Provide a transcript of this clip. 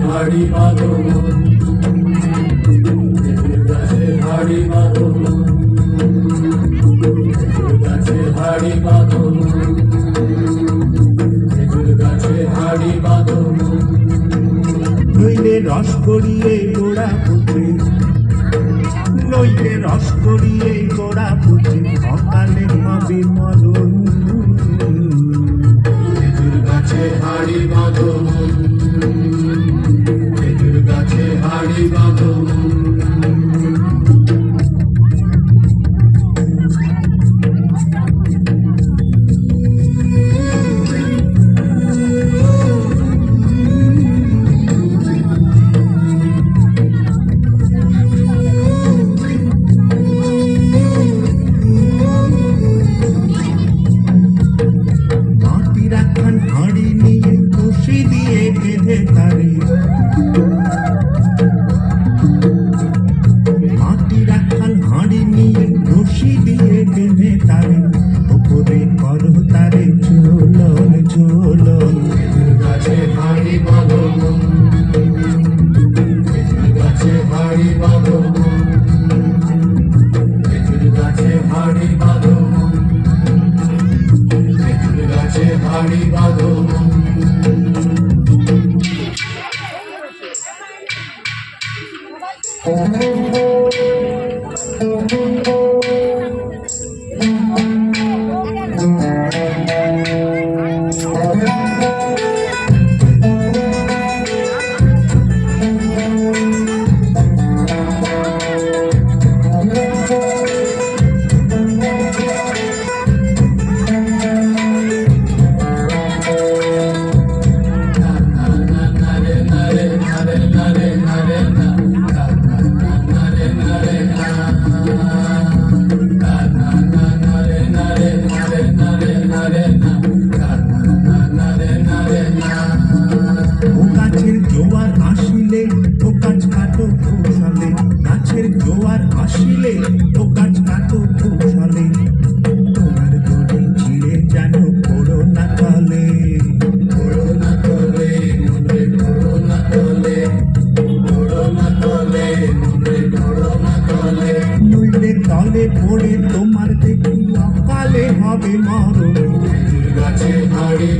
হাড়ি বাঁধো গাছে হাড়ি বাঁধো গাছে হাড়ি বাঁধো গাছে হাড়ি বাঁধো নইলে রস করিয়ে গোড়া পুঁতে নইলে রস করিয়ে গোড়া পুঁতে অকালে হবে মরণ গাছে হাড়ি বাঁধো গাছে হাড়ি বাঁধো মাটির একখান হাঁড়ি নিয়ে রশি দিয়ে বেঁধে তারে মাটির একখান হাঁড়ি নিয়ে রশি দিয়ে বেঁধে তারে ওপরে করো তারে ঝোলন ঝোলন গাছে হাড়ি বাঁধো গাছে হাড়ি বাঁধো গাছে হাড়ি বাঁধো গাছে হাড়ি বাঁধো গাছের জোয়ার আসিলে ও গাছ কাটো কৌশলে গাছের জোয়ার আসিলে ও গাছ কাটো কৌশলে তোমার দড়ি ছিঁড়ে যেন পড়ো না তলে করোনা তলে মনে করোনা তলে করোনা তলে মনে করোনা তলে নইলে তলে পড়ে তোমার দেখি অকালে হবে মরণ গাছে হাড়ি